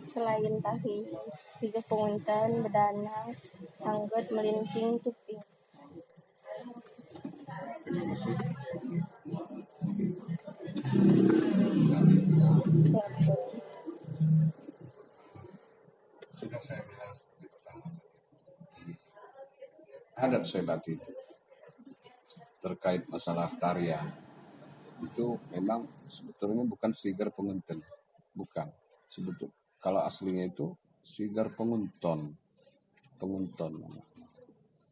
selain tari Sigap Penguntan, Bedana, Sanggut, Melinting, Tuping. Terima kasih. Sudah saya bilang seperti pertama tadi, adat Sebati terkait masalah tarian itu memang sebetulnya bukan Sigar Pengunten, bukan. Kalau aslinya itu Sigar Pengunton.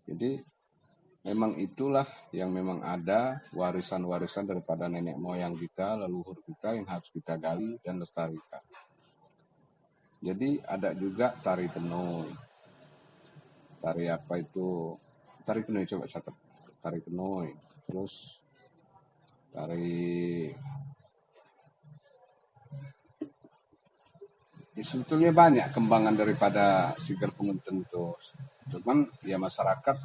Jadi memang itulah yang memang ada warisan-warisan daripada nenek moyang kita, leluhur kita yang harus kita gali dan lestarikan. Jadi ada juga tari Kenoi. Tari apa itu? Tari Kenoi, coba catat. Tari Kenoi. Terus tari, sebetulnya banyak kembangan daripada Sigar Pengunten itu. Cuman ya masyarakat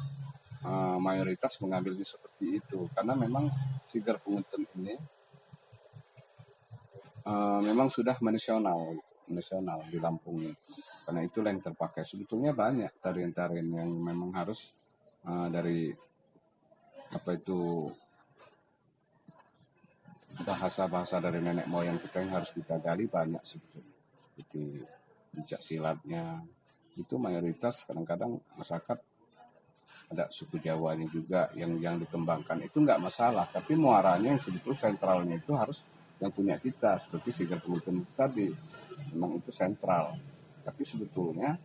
mayoritas mengambilnya seperti itu karena memang Sigar Pengunten ini memang sudah nasional di Lampung. Karena itulah yang terpakai. Sebetulnya banyak tarian-tarian yang memang harus dari apa itu bahasa-bahasa dari nenek moyang kita yang harus kita gali banyak sebetulnya. Seperti pencak silatnya itu mayoritas kadang-kadang masyarakat ada suku Jawanya juga yang dikembangkan itu nggak masalah, tapi muaranya yang sebetulnya sentralnya itu harus yang punya kita seperti Sigar Pengunten tadi memang itu sentral, tapi sebetulnya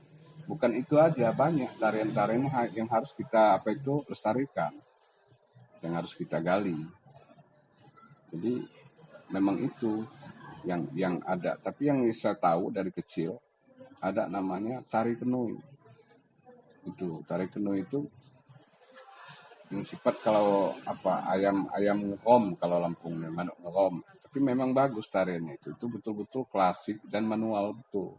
bukan itu aja, banyak tarian-tarian yang harus kita lestarikan, yang harus kita gali. Jadi memang itu yang ada. Tapi yang saya tahu dari kecil ada namanya tari Kenoi. Itu tari Kenoi itu yang sifat kalau ayam ngerom kalau Lampungnya manuk ngerom. Tapi memang bagus tariannya itu betul-betul klasik dan manual betul.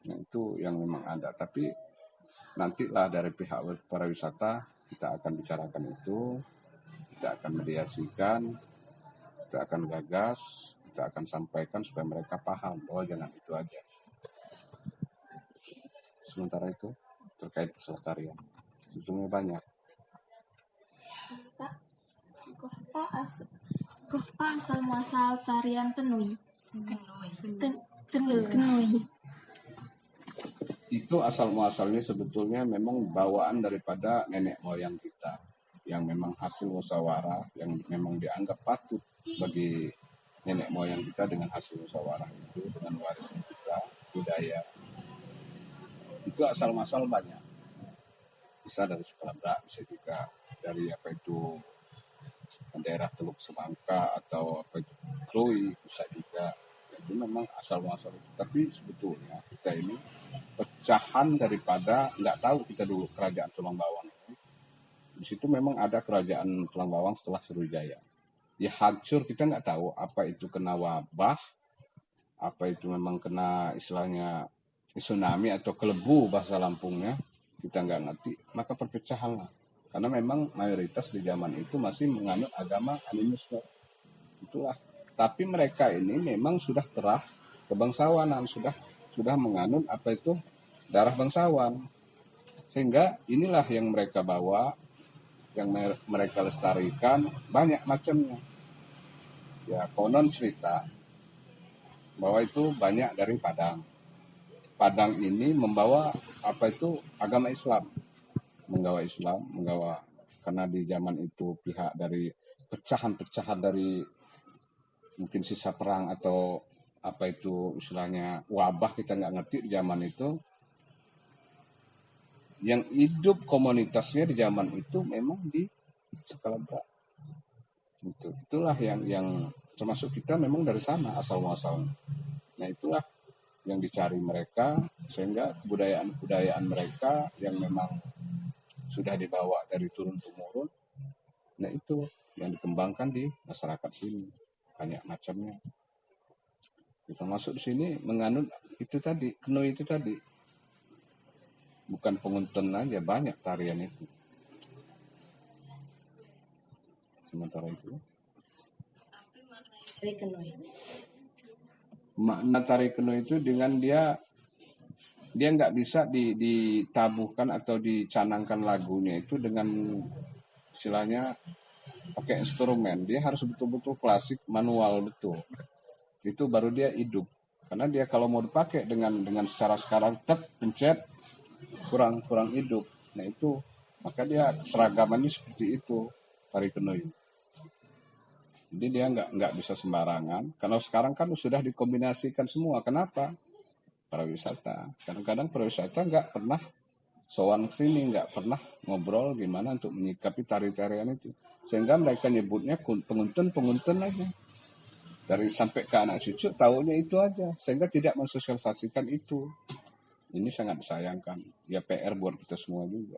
Nah itu yang memang ada. Tapi nantilah dari pihak pariwisata kita akan bicarakan itu, kita akan mediasikan, kita akan gagas, kita akan sampaikan supaya mereka paham bahwa jangan itu aja. Sementara itu terkait masalah tarian, sebetulnya banyak. Apa asal muasal tarian Kenoi? Kenoi. Itu asal muasalnya sebetulnya memang bawaan daripada nenek moyang kita yang memang hasil musyawarah yang memang dianggap patut bagi nenek moyang kita dengan hasil musyawarah itu dengan warisan kita budaya itu asal muasal banyak, bisa dari Sekolabrak, bisa juga dari daerah Teluk Semangka atau Krui, bisa juga. Itu memang asal muasal itu. Tapi sebetulnya kita ini pecahan daripada, nggak tahu kita dulu kerajaan Tulang Bawang itu. Di situ memang ada kerajaan Tulang Bawang setelah Sriwijaya. Ya hancur, kita nggak tahu apa itu kena wabah, apa itu memang kena istilahnya tsunami atau kelebu bahasa Lampungnya, kita nggak ngerti. Maka perpecahan lah. Karena memang mayoritas di zaman itu masih menganut agama animisme. Itulah. Tapi mereka ini memang sudah terah kebangsawanan, sudah menganut darah bangsawan. Sehingga inilah yang mereka bawa, yang mereka lestarikan, banyak macamnya. Ya konon cerita bahwa itu banyak dari Padang. Padang ini membawa agama Islam. Menggawa karena di zaman itu pihak dari pecahan-pecahan dari mungkin sisa perang atau istilahnya wabah, kita nggak ngerti di zaman itu. Yang hidup komunitasnya di zaman itu memang di Sekolabrak. Itulah yang termasuk kita memang dari sana asal muasalnya. Nah itulah yang dicari mereka, sehingga kebudayaan mereka yang memang sudah dibawa dari turun-temurun. Nah itu yang dikembangkan di masyarakat sini, banyak macamnya. Kita masuk di sini menganut itu tadi, Kenoi itu tadi. Bukan Pengunten aja, banyak tarian itu. Sementara itu. Dari Kenoi. makna tari keno itu dengan dia nggak bisa ditabuhkan atau dicanangkan lagunya itu dengan istilahnya pakai instrumen. Dia harus betul-betul klasik, manual betul. Itu baru dia hidup. Karena dia kalau mau dipakai dengan secara sekarang pencet kurang hidup. Nah itu maka dia seragamannya seperti itu tari keno ini. Jadi dia nggak bisa sembarangan. Karena sekarang kan sudah dikombinasikan semua. Kenapa? Pariwisata. Kadang-kadang pariwisata nggak pernah sowan sini, nggak pernah ngobrol gimana untuk menyikapi tari-tarian itu. Sehingga mereka nyebutnya penguntun aja. Dari sampai ke anak cucu tahunya itu aja. Sehingga tidak mensosialisasikan itu. Ini sangat disayangkan. Ya PR buat kita semua juga.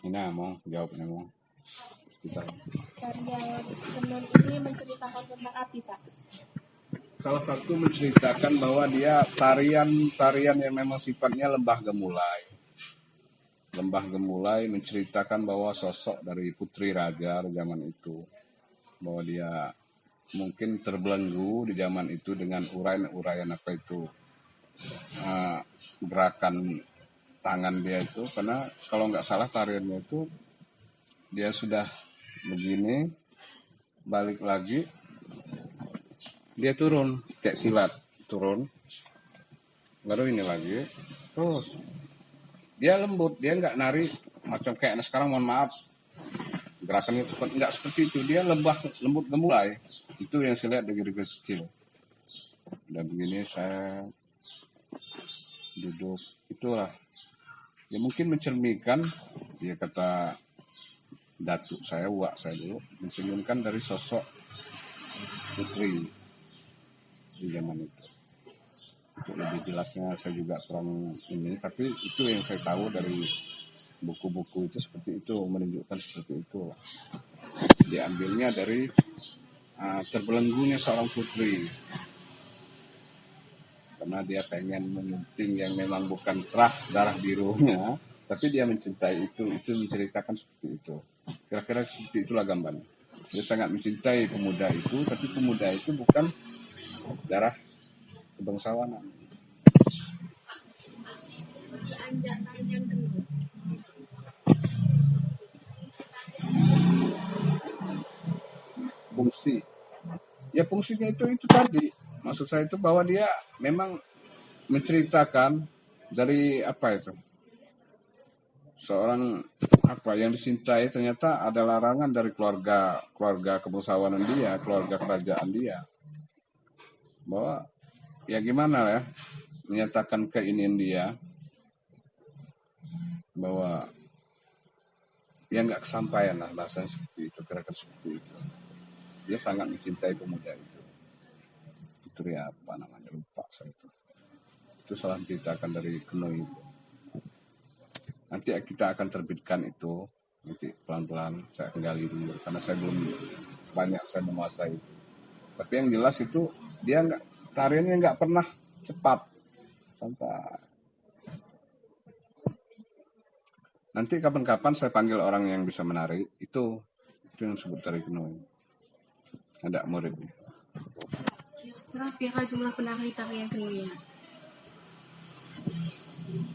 Ini mau jawabnya mau. Kita. Tarian tenun ini menceritakan tentang api, Pak. Salah satu menceritakan bahwa dia tarian yang memang sifatnya lembah gemulai. Lembah gemulai menceritakan bahwa sosok dari putri raja zaman itu. Bahwa dia mungkin terbelenggu di zaman itu dengan uraian apa itu. Gerakan tangan dia itu. Karena kalau nggak salah tariannya itu dia sudah begini, balik lagi. Dia turun kayak silat, turun baru ini lagi terus dia lembut, dia nggak nari macam kayak sekarang, mohon maaf gerakannya nggak seperti itu, dia lembut gemulai. Itu yang saya lihat dari kecil. Dan begini saya duduk, itulah ya mungkin mencerminkan, ya kata datuk saya, wak saya dulu, mencerminkan dari sosok putri di zaman itu. Untuk lebih jelasnya saya juga kurang ini, tapi itu yang saya tahu dari buku-buku itu seperti itu, menunjukkan seperti itu. Diambilnya dari terbelenggunya seorang putri, karena dia pengen menyunting yang memang bukan darah birunya, tapi dia mencintai itu menceritakan seperti itu. Kira-kira seperti itulah gambarnya. Dia sangat mencintai pemuda itu, tapi pemuda itu bukan darah kebangsawanan. Fungsi. Ya fungsinya itu tadi. Maksud saya itu bahwa dia memang menceritakan dari apa itu. Seorang apa yang dicintai ternyata ada larangan dari keluarga kebangsawanan dia, keluarga kerajaan dia. Bahwa ya gimana ya, menyatakan keinginan dia bahwa ya nggak kesampaian lah, bahasanya seperti itu, kira-kira seperti itu. Dia sangat mencintai pemuda itu. Putri apa namanya, lupa saya itu. Itu salah menceritakan dari keno itu. Nanti kita akan terbitkan itu, nanti pelan-pelan saya akan gali dulu karena saya belum banyak saya menguasai itu. Tapi yang jelas itu dia tariannya nggak pernah cepat, santai. Nanti kapan-kapan saya panggil orang yang bisa menari, itu yang disebut tari keno. Ada muridnya. Berapa jumlah penari tarian keno ini?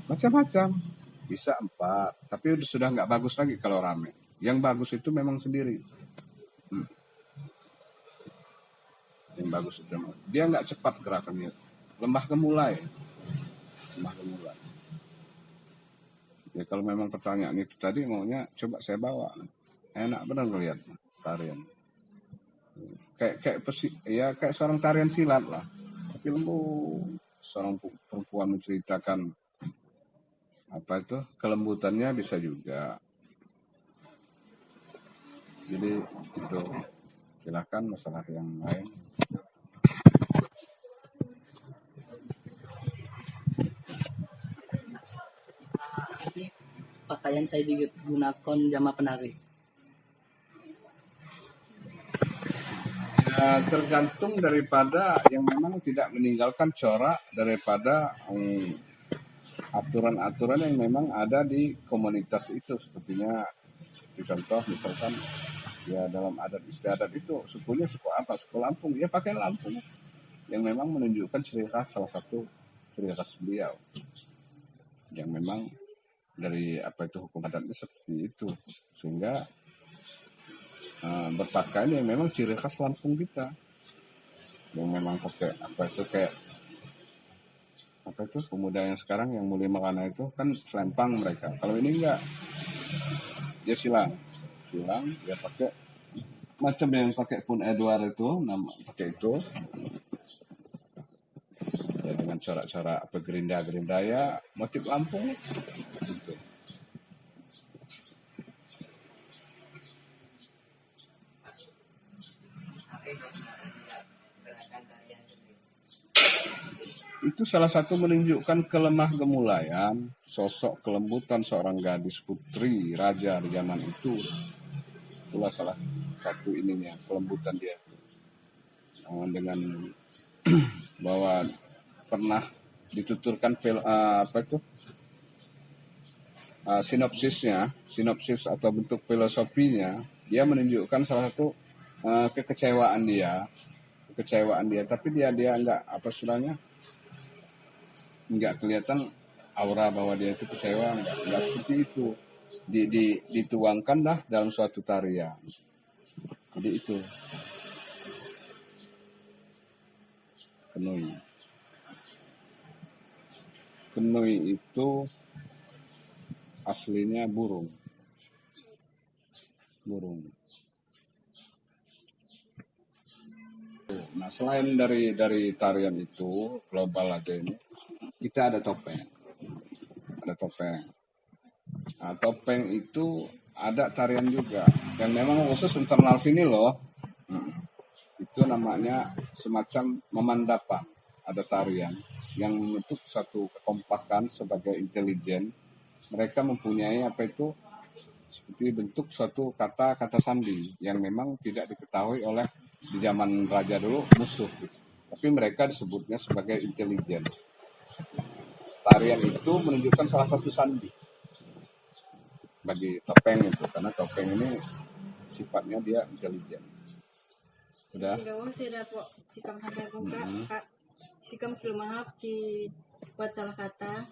Macam-macam, bisa 4, tapi sudah nggak bagus lagi kalau rame. Yang bagus itu memang sendiri. Yang bagus itu dia nggak cepat gerakannya, lembah gemulai. Ya kalau memang pertanyaan itu tadi maunya coba saya bawa, enak benar ngeliat tarian. Kayak seorang tarian silat lah, tapi lembut. Seorang perempuan menceritakan apa itu kelembutannya bisa juga. Jadi itu silakan masalah yang lain. Pakaian saya digunakan jama penari. Ya, tergantung daripada yang memang tidak meninggalkan corak daripada aturan-aturan yang memang ada di komunitas itu. Seperti contoh misalkan ya dalam adat istiadat itu sukunya suku apa, suku Lampung, ya pakai Lampung. yang memang menunjukkan ciri khas, salah satu ciri khas beliau yang memang dari hukum adatnya seperti itu, sehingga berpakaian yang memang ciri khas Lampung kita, yang memang pakai kayak pemuda yang sekarang yang mulia makana itu kan selempang mereka. Kalau ini enggak, dia silang dia pakai macam yang pakai pun Edward itu, nama pakai itu ya, dengan corak-corak gerinda ya motif Lampung gitu. Itu salah satu menunjukkan kelemah gemulaian, sosok kelembutan seorang gadis putri raja di zaman itu. Itulah salah satu ininya, kelembutan dia. Dengan bahwa pernah dituturkan sinopsis atau bentuk filosofinya, dia menunjukkan salah satu kekecewaan dia, tapi dia enggak enggak kelihatan aura bahwa dia itu kecewa, enggak seperti itu. Dituangkan lah dalam suatu tarian. Jadi itu Kenui itu aslinya burung. Nah, selain dari tarian itu global aja ini, kita ada topeng. Nah, topeng itu ada tarian juga yang memang khusus internal sini loh. Itu namanya semacam memandapan. Ada tarian yang membentuk satu kekompakan sebagai intelijen. Mereka mempunyai seperti bentuk suatu kata sandi yang memang tidak diketahui oleh di zaman raja dulu musuh, tapi mereka disebutnya sebagai intelijen. Tarian itu menunjukkan salah satu sandi bagi topeng itu, karena topeng ini sifatnya dia intelijen. Sudah? Sikam sampai Kak. Sikam maaf di buat salah kata.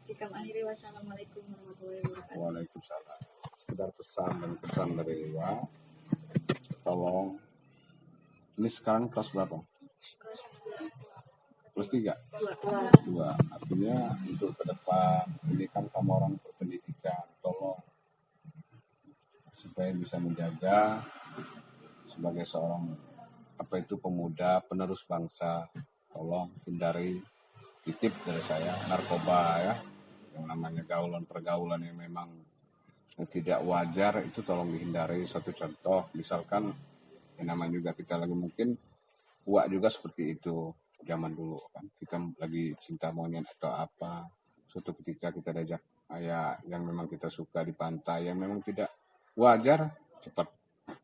Sikam akhiri, wassalamualaikum warahmatullahi wabarakatuh. Waalaikumsalam. Sekedar pesan dari Iwa, tolong. Ini sekarang kelas berapa? Kelas 3? 2. Artinya untuk ke depan, ini kan kamu orang berpendidikan, tolong supaya bisa menjaga sebagai seorang pemuda penerus bangsa. Tolong hindari, titip dari saya, narkoba ya, yang namanya pergaulan yang memang tidak wajar itu tolong dihindari. Suatu contoh, misalkan yang namanya juga kita lagi mungkin Wak juga seperti itu zaman dulu kan, kita lagi cinta monyet atau apa, suatu ketika kita diajak yang memang kita suka di pantai yang memang tidak wajar, cepat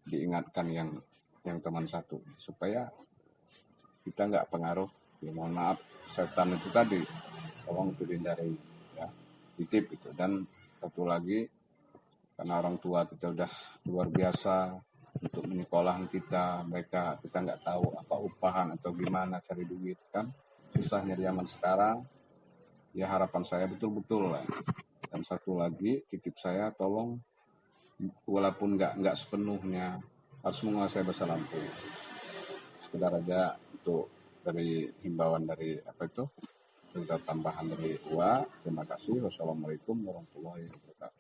diingatkan yang teman satu supaya kita nggak pengaruh. Ya, mohon maaf, setan itu tadi tolong dihindari ya, titip itu. Dan satu lagi, karena orang tua kita udah luar biasa untuk menyekolahkan kita nggak tahu apa upahan atau gimana cari duit kan, susahnya di zaman sekarang ya. Harapan saya betul-betul lah. Dan satu lagi titip saya, tolong walaupun nggak sepenuhnya harus menguasai bahasa Lampung. Sekedar aja untuk dari himbauan dari sekedar tambahan dari Uwa. Terima kasih. Wassalamualaikum warahmatullahi wabarakatuh.